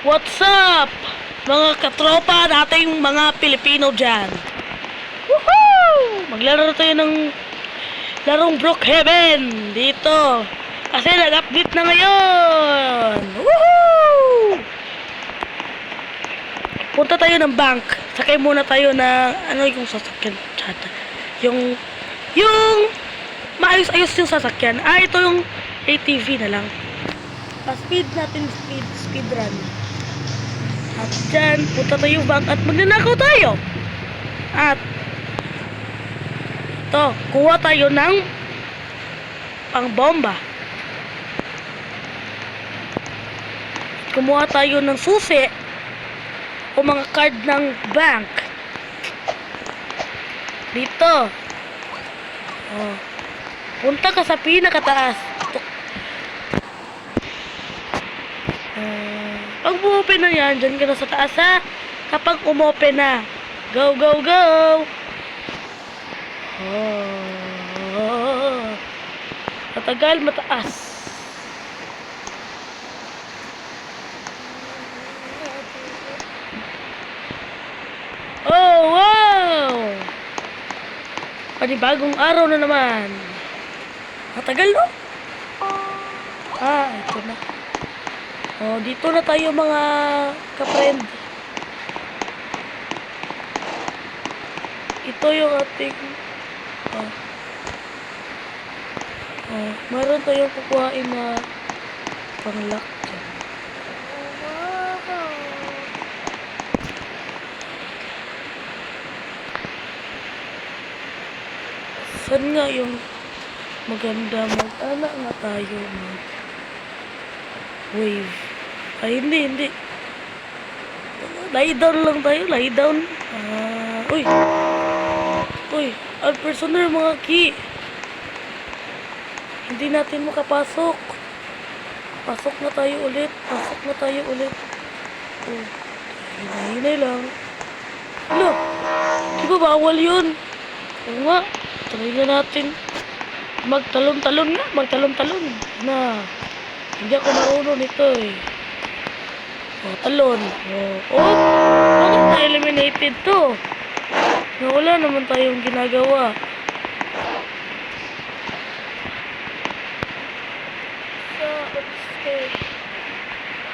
What's up? Mga katropa nating mga Pilipino dyan. Woohoo! Maglaro tayo ng larong Brookhaven dito. Kasi nag-update na ngayon. Woohoo! Punta tayo ng bank. Sakay muna tayo na ano yung sasakyan. Yung maayos-ayos yung sasakyan. Ito yung ATV na lang. Speed natin, speed run. At dyan, punta tayo bank at magnanakaw tayo. At ito, kuha tayo ng pangbomba. Kumuha tayo ng susi o mga card ng bank. Dito. Oh. Punta ka sa pinakataas. Pag umopen na yan, dyan ka na sa taas ha. Kapag umopen na, go, go, go! Oh. Matagal, mataas. Oh, wow! Panibagong araw na naman. Matagal, no? Ito na. Oh, dito na tayo mga ka-friend. Ito yung ating meron tayong kukuhain na pang-lock dyan. Saan nga yung maganda mag-ana nga tayo wave? Ay, hindi. Lie down lang tayo, lie down. Uy, ang personal mga key. Hindi natin makapasok. Pasok na tayo ulit. Hinay lang. Hala, di ba bawal yun? Oo nga, try na natin. Magtalon-talon na. Hindi ako marunong nito eh. Talon. Bakit na-eliminated to? Wala naman tayong ginagawa.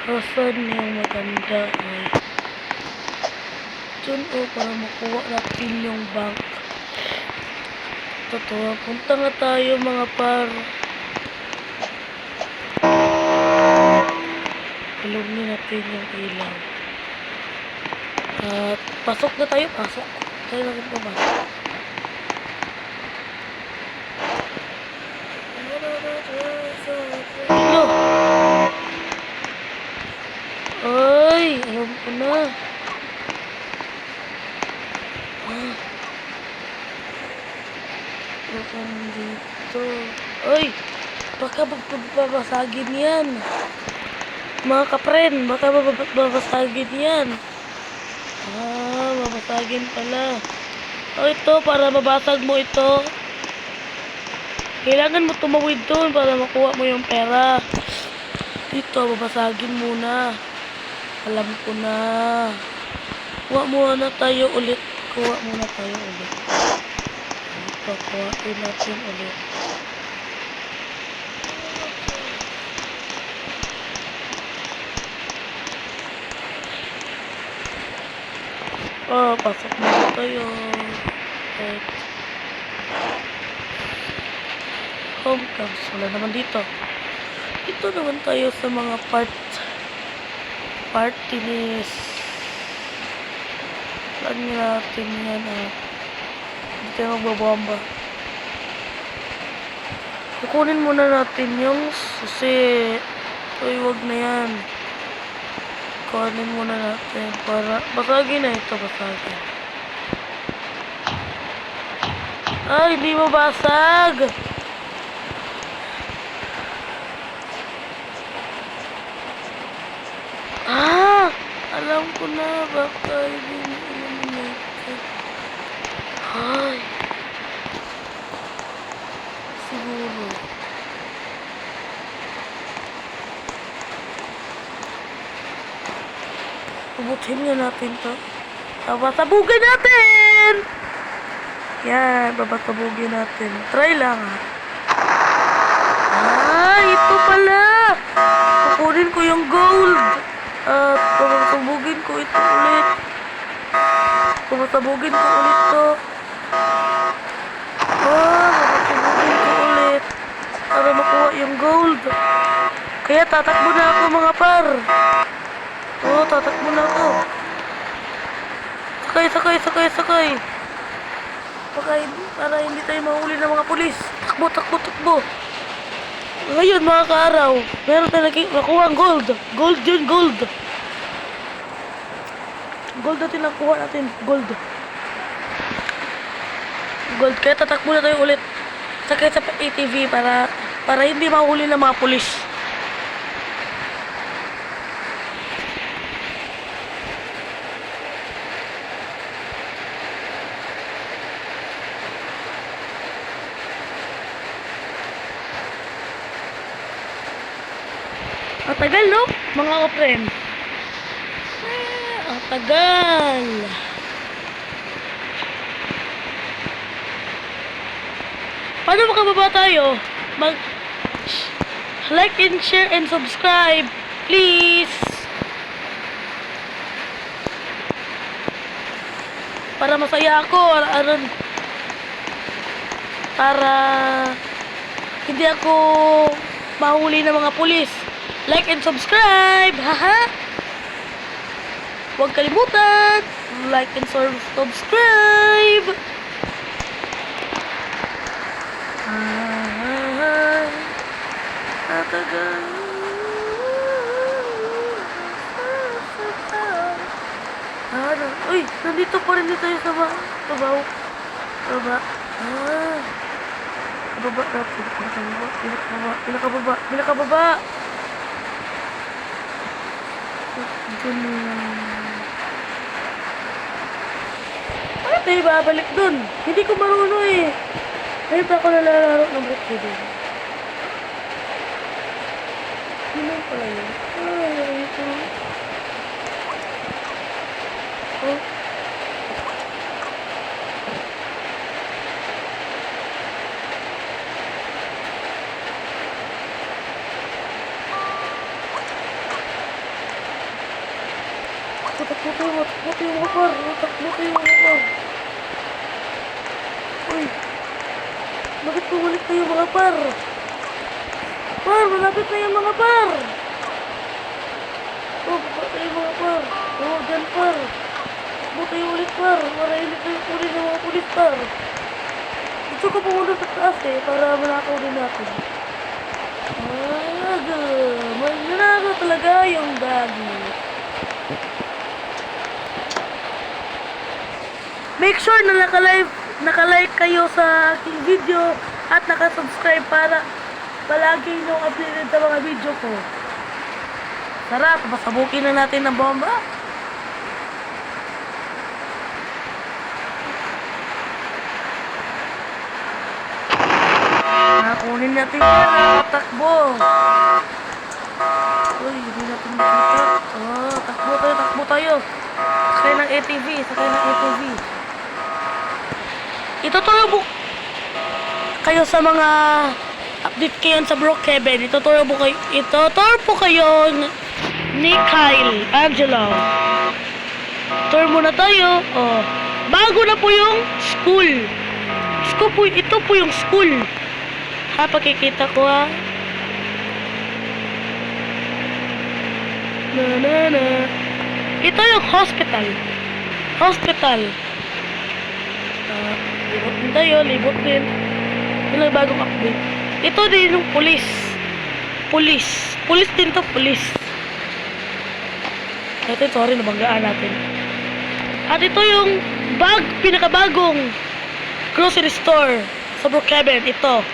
Hasan yung maganda ay dun para makuha natin yung bank. Totoo, punta nga tayo mga par. Ilugin natin yung ilaw. At pasok na tayo. Tayo na rin pumasok. Hello! Ay! Alam ko na. Bukan dito. Ay! Baka babasagin yan. Mga kapren, baka babasagin yan. Babasagin pala. Ito, para mabasag mo ito. Kailangan mo tumawid doon para makuha mo yung pera. Dito, babasagin muna. Alam ko na. Kuha muna tayo ulit. Ito, kuhain natin ulit. Pasok na tayo. Homecomes. Wala naman dito. Ito naman tayo sa mga partinis. Saan natin yan Hindi tayo magbabomba. Kukunin muna natin yung susi. Wag na yan. Kuhanin muna natin para basagin na ito, basagin. Hindi mabasag. Alam ko na baka hindi eliminated. Siguro. Pubutin nga natin to. Babasabugin natin! Yan, babasabugin natin. Try lang ha. Ito pala! Kukunin ko yung gold. At babasabugin ko ito ulit. Babasabugin ko ulit to. Babasabugin ko ulit. Para makuha yung gold. Kaya tatakbo na ako mga par. Tatakbo na ako. Sakay. Para hindi tayo mahuli ng mga pulis. Takbo. Ngayon mga kaaraw, meron tayo nakuha ang gold. Gold yun, gold. Gold natin nakuha natin. Gold. Kaya tatakbo na tayo ulit. Sakay sa ATV para hindi mahuli ng mga pulis. Ang tagal, no? Mga kapren. Ang tagal. Paano makababa tayo? Like and share and subscribe. Please. Para masaya ako. Para hindi ako mahuli ng mga pulis. Like and subscribe! Haha! Huwag kalimutan! Like and subscribe! Tatagal. Uy! Nandito pa rin tayo sa babaw. Baba. Baba natin. Pinakababa. Ano tayo babalik dun? Hindi ko marunong eh. Ngayon pa ako nalalaro ng break din. Hindi pala yun. Ito. Takbo tayo mga par. Uy. Bakit pumulit tayo mga par? Malapit na yung mga par. Baba tayo mga par. Dyan par. Takbo tayo ulit par. Para hindi tayo kunin ng mga pulis par. Gusto ko pumunta sa taas para manakaw din natin. Mananakaw talaga yung dagi. Make sure na naka-like kayo sa aking video at naka-subscribe para palagi nyo updated sa mga video ko. Tara, pasabukin na natin ng bomba. Kunin natin yan. Takbo. Uy, hindi natin makita. Takbo tayo. Sakay ng ATV. Ituturo kayo sa mga update kayo sa Brookhaven. Ituturo po kayo ni Kyle Angelo. Tour muna tayo. Bago na po yung school. Ito po yung school. Pakikita ko ha. Ito yung hospital. Libot din. Yun ang bagong update. Ito din yung police din to, police. Sorry, nabanggaan natin. At ito yung pinakabagong grocery store sa Brookhaven. Ito.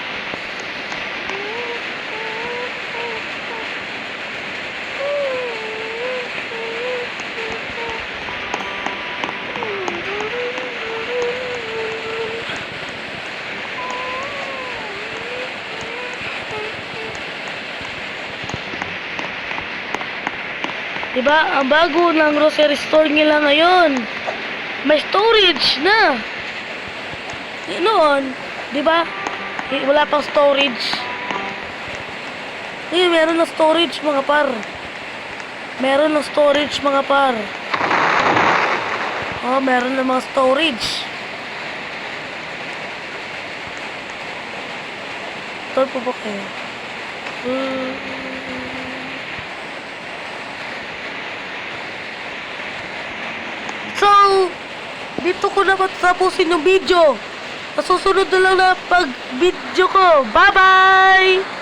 Diba? Ang bago ng grocery store nila ngayon. May storage na. Noon, diba? Wala pang storage. Meron na storage mga par. Meron na storage mga par. Oh, meron na mga storage. Ito po ba kayo? So, dito ko na tapusin yung video. Masusunod na lang na pag-video ko. Bye-bye!